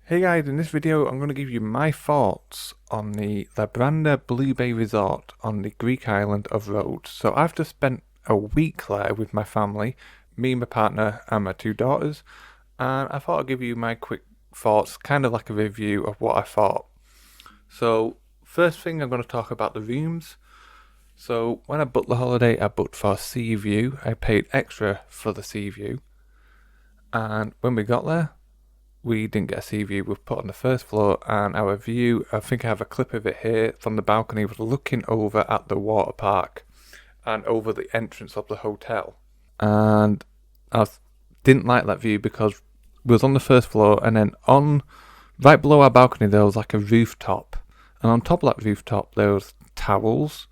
Hey guys, in this video I'm going to give you my thoughts on the Labranda Blue Bay Resort on the Greek island of Rhodes. So I've just spent a week there with my family, me, my partner and my two daughters, and I thought I'd give you my quick thoughts, kind of like a review of what I thought. So first thing, I'm going to talk about the rooms. So when I booked the holiday, I booked for a sea view. I paid extra for the sea view, and when we got there, we didn't get a sea view. We put on the first floor, and our view, I think I have a clip of it here from the balcony, was looking over at the water park and over the entrance of the hotel. And didn't like that view because we was on the first floor, and then on right below our balcony there was like a rooftop, and on top of that rooftop there was towels,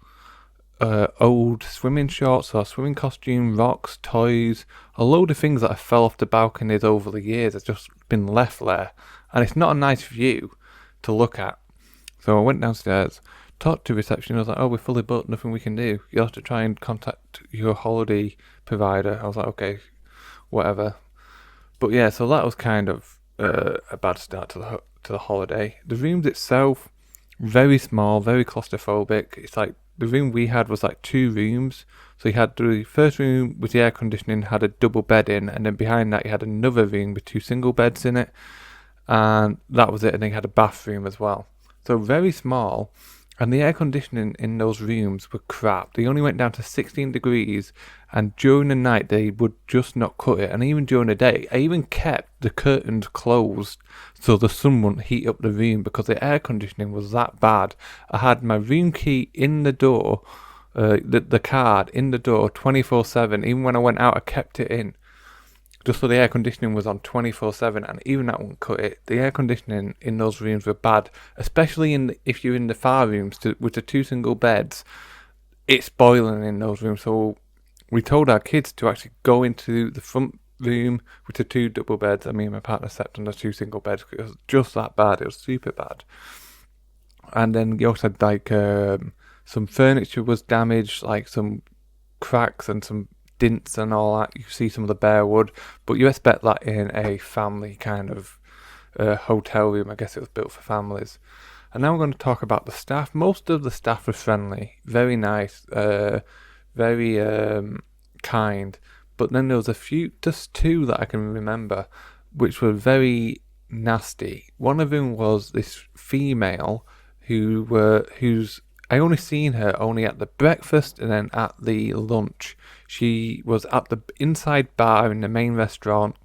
old swimming shorts or swimming costume, rocks, toys, a load of things that have fell off the balconies over the years have just been left there, and it's not a nice view to look at. So I went downstairs, talked to reception. I was like, "Oh, we're fully booked, nothing we can do. You'll have to try and contact your holiday provider." I was like, "Okay, whatever." But yeah, so that was kind of a bad start to the holiday. The rooms itself, very small, very claustrophobic. It's like the room we had was like two rooms. So you had the first room with the air conditioning, had a double bed in, and then behind that you had another room with two single beds in it, and that was it. And then you had a bathroom as well. So very small, and the air conditioning in those rooms were crap. They only went down to 16 degrees, and during the night they would just not cut it. And even during the day, I even kept the curtains closed so the sun wouldn't heat up the room because the air conditioning was that bad. I had my room key in the door, the card in the door 24/7. Even when I went out, I kept it in just so the air conditioning was on 24/7, and even that wouldn't cut it. The air conditioning in those rooms were bad, especially if you're in the far rooms with the two single beds. It's boiling in those rooms, so we told our kids to actually go into the front room with the two double beds. I mean, my partner slept on the two single beds. It was just that bad. It was super bad. And then you also had like some furniture was damaged, like some cracks and some dints and all that. You see some of the bare wood, but you expect that in a family kind of hotel room. I guess it was built for families. And now we're going to talk about the staff. Most of the staff were friendly, very nice, very kind. But then there was a few, just two that I can remember, which were very nasty. One of them was this female whose I only seen her only at the breakfast and then at the lunch. She was at the inside bar in the main restaurant,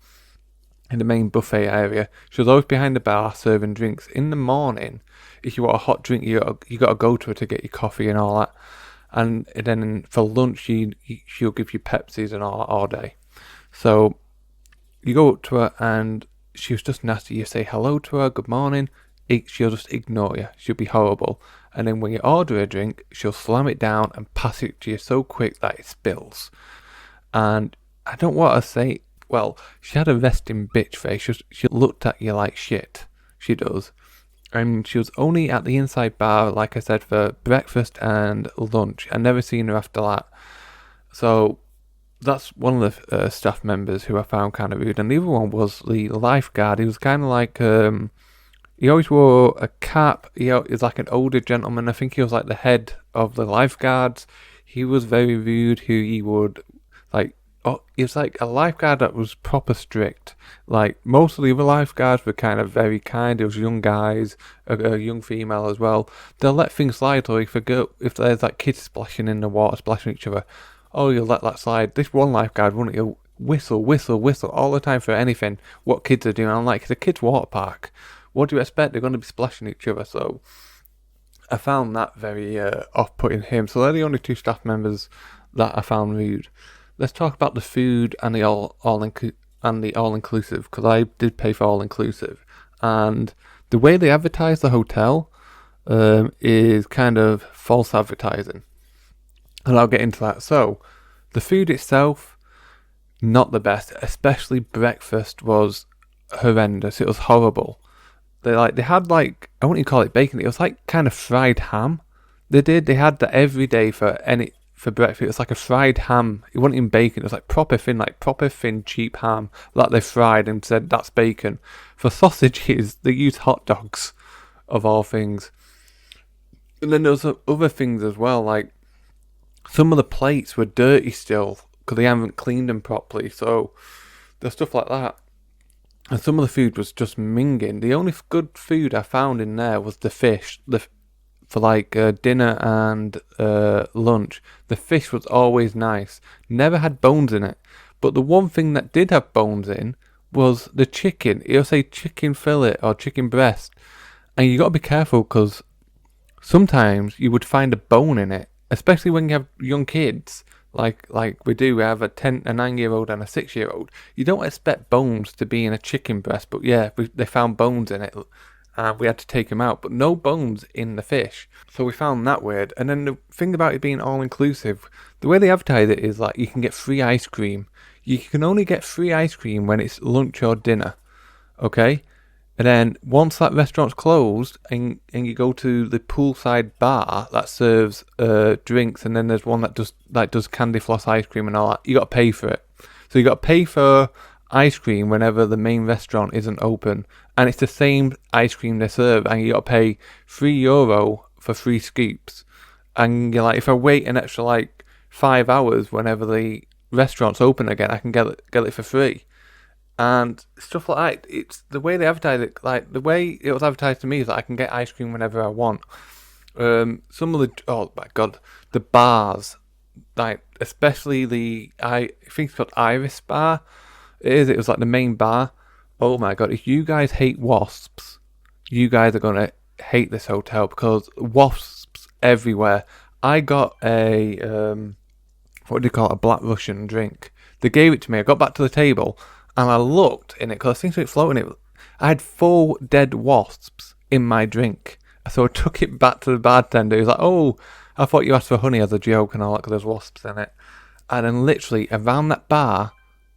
in the main buffet area. She was always behind the bar serving drinks. In the morning, if you want a hot drink, you got to go to her to get your coffee and all that. And then for lunch, she'll give you Pepsis and all day. So you go up to her and she was just nasty. You say hello to her, good morning. She'll just ignore you. She'll be horrible. And then when you order a drink, she'll slam it down and pass it to you so quick that it spills. And I don't want to say, well, she had a resting bitch face. She looked at you like shit. She does. And she was only at the inside bar, like I said, for breakfast and lunch. I never seen her after that. So that's one of the staff members who I found kind of rude. And the other one was the lifeguard. He was kind of like... he always wore a cap. He was like an older gentleman. I think he was like the head of the lifeguards. He was very rude. He would he was like a lifeguard that was proper strict. Like most of the other lifeguards were kind of very kind. It was young guys, a young female as well. They'll let things slide, or if there's like kids splashing in the water, splashing each other. Oh, you'll let that slide. This one lifeguard wouldn't. He'll whistle all the time for anything. What kids are doing? I'm like, it's a kids' water park. What do you expect? They're going to be splashing each other. So I found that very off-putting him. So they're the only two staff members that I found rude. Let's talk about the food and the all-inclusive, because I did pay for all-inclusive. And the way they advertise the hotel is kind of false advertising. And I'll get into that. So the food itself, not the best. Especially breakfast was horrendous. It was horrible. They had I wouldn't even call it bacon. It was like kind of fried ham. They had that every day for for breakfast. It was like a fried ham. It wasn't even bacon. It was like proper thin, cheap ham that they fried and said that's bacon. For sausages, they used hot dogs, of all things. And then there was other things as well, like some of the plates were dirty still because they haven't cleaned them properly. So there's stuff like that. And some of the food was just minging. The only good food I found in there was the fish. For like dinner and lunch, the fish was always nice. Never had bones in it. But the one thing that did have bones in was the chicken. It'll say chicken fillet or chicken breast. And you got to be careful because sometimes you would find a bone in it. Especially when you have young kids. Like we do. We have a 9-year-old and a 6-year-old. You don't expect bones to be in a chicken breast. But yeah, they found bones in it. We had to take them out, but no bones in the fish. So we found that weird. And then the thing about it being all-inclusive, the way they advertise it is like you can get free ice cream. You can only get free ice cream when it's lunch or dinner, okay? And then once that restaurant's closed and you go to the poolside bar that serves drinks, and then there's one that does candy floss ice cream and all that, you got to pay for it. So you got to pay for ice cream whenever the main restaurant isn't open, and it's the same ice cream they serve, and you got to pay €3 for 3 scoops. And you're like, if I wait an extra like 5 hours whenever the restaurant's open again, I can get it for free. And stuff like that. It's the way they advertise it. Like the way it was advertised to me is that I can get ice cream whenever I want. Some of the bars, like especially I think it's called Iris Bar. It was like the main bar. Oh my god, if you guys hate wasps, you guys are gonna hate this hotel because wasps everywhere. I got a what do you call it, a Black Russian drink. They gave it to me. I got back to the table and I looked in it because I think it floating. I had 4 dead wasps in my drink. So I took it back to the bartender. He was like, "Oh, I thought you asked for honey as a joke and all that because there's wasps in it." And then literally around that bar,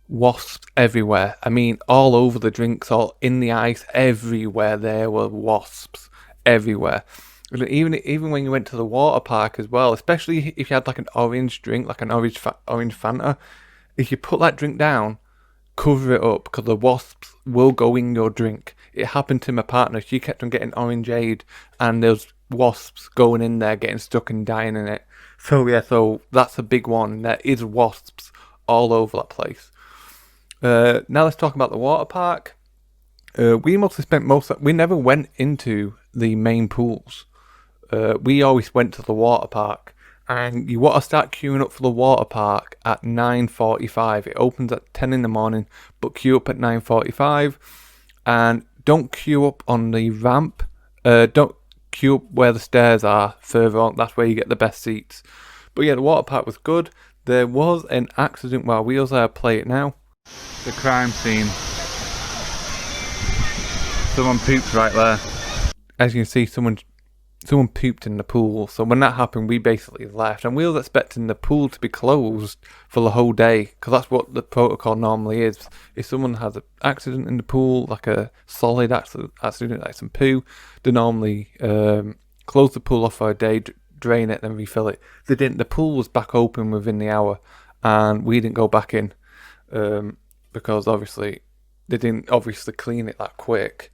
wasps everywhere. I mean, all over the drinks, all in the ice, everywhere there were wasps everywhere. And even when you went to the water park as well, especially if you had like an orange drink, like an orange Fanta, if you put that drink down, cover it up because the wasps will go in your drink. It happened to my partner. She kept on getting orangeade and there's wasps going in there, getting stuck and dying in it. So yeah, so that's a big one. There is wasps all over that place. Now let's talk about the water park. We mostly spent we never went into the main pools. We always went to the water park. And you want to start queuing up for the water park at 9:45. It opens at 10 in the morning, but queue up at 9:45. And don't queue up on the ramp. Don't queue up where the stairs are further on. That's where you get the best seats. But yeah, the water park was good. There was an accident while we was there. Play it now. The crime scene. Someone pooped right there. As you can see, someone pooped in the pool. So when that happened, we basically left. And we were expecting the pool to be closed for the whole day. Because that's what the protocol normally is. If someone has an accident in the pool, like a solid accident, like some poo, they normally close the pool off for a day, drain it, then refill it. They didn't. The pool was back open within the hour. And we didn't go back in. Because obviously, they didn't clean it that quick.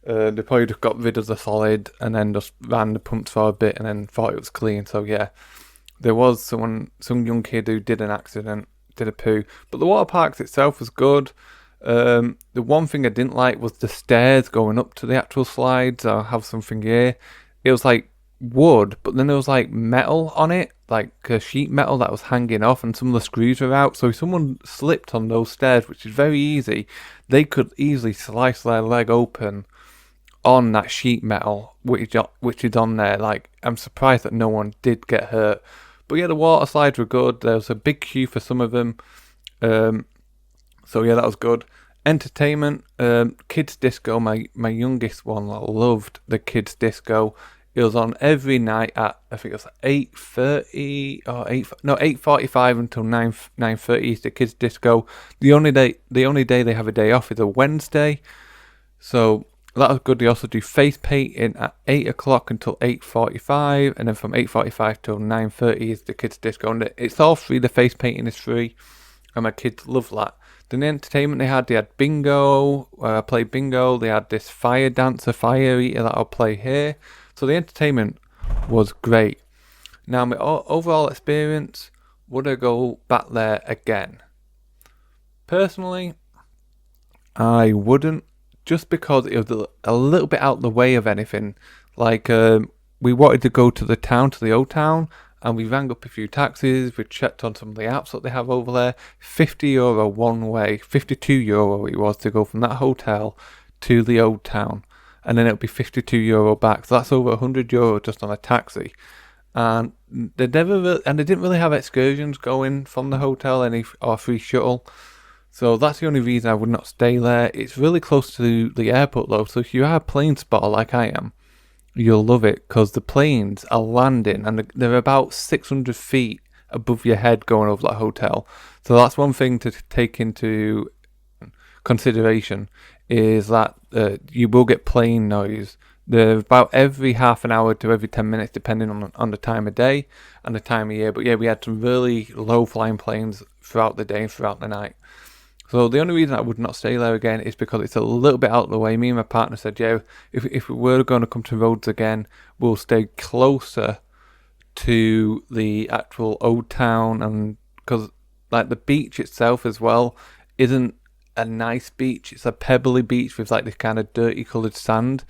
They probably just got rid of the solid and then just ran the pumps for a bit and then thought it was clean. So yeah, there was some young kid who did an accident, did a poo. But the water parks itself was good. The one thing I didn't like was the stairs going up to the actual slides. I have something here. It was like wood, but then there was like metal on it, like a sheet metal that was hanging off, and some of the screws were out. So if someone slipped on those stairs, which is very easy, they could easily slice their leg open on that sheet metal which is on there. Like, I'm surprised that no one did get hurt. But yeah, the water slides were good. There was a big queue for some of them. So yeah, that was good. Entertainment, kids disco. My youngest one loved the kids disco. It was on every night at, I think it was 8:30 or 8:45 until 9:30 is the kids disco. The only day they have a day off is a Wednesday. So That was good. They also do face painting at 8 o'clock until 8:45, and then from 8:45 till 9:30 is the kids' disco. And it's all free. The face painting is free, and my kids love that. Then the entertainment they had bingo, where I played bingo. They had this fire dancer, fire eater that I'll play here. So the entertainment was great. Now, my overall experience, would I go back there again? Personally, I wouldn't, just because it was a little bit out the way of anything. Like, we wanted to go to the town, to the old town, and we rang up a few taxis. We checked on some of the apps that they have over there. €50 one way, €52 it was to go from that hotel to the old town, and then it would be €52 back. So that's over €100 just on a taxi. And they didn't really have excursions going from the hotel, or free shuttle. So that's the only reason I would not stay there. It's really close to the airport though, so if you are a plane spotter like I am, you'll love it, because the planes are landing and they're about 600 feet above your head going over that hotel. So that's one thing to take into consideration, is that you will get plane noise. They're about every half an hour to every 10 minutes, depending on the time of day and the time of year. But yeah, we had some really low flying planes throughout the day and throughout the night. So the only reason I would not stay there again is because it's a little bit out of the way. Me and my partner said, yeah, if we were going to come to Rhodes again, we'll stay closer to the actual old town, and because like the beach itself as well isn't a nice beach. It's a pebbly beach with like this kind of dirty coloured sand,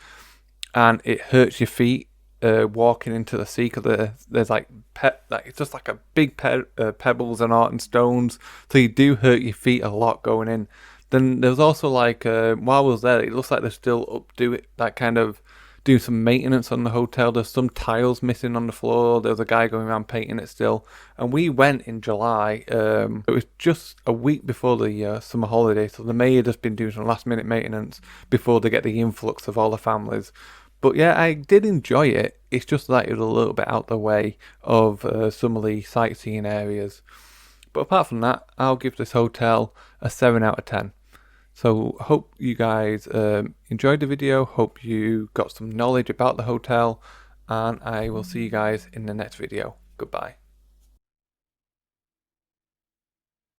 and it hurts your feet walking into the sea, because there's like it's just like a big pebbles and art and stones, so you do hurt your feet a lot going in. Then there's also like while I was there, it looks like they're still doing some maintenance on the hotel. There's some tiles missing on the floor. There's a guy going around painting it still, and we went in July. It was just a week before the summer holiday, so they may have just been doing some last minute maintenance before they get the influx of all the families. But yeah, I did enjoy it. It's just that it was a little bit out the way of some of the sightseeing areas. But apart from that, I'll give this hotel a 7 out of 10. So hope you guys enjoyed the video. Hope you got some knowledge about the hotel. And I will see you guys in the next video. Goodbye.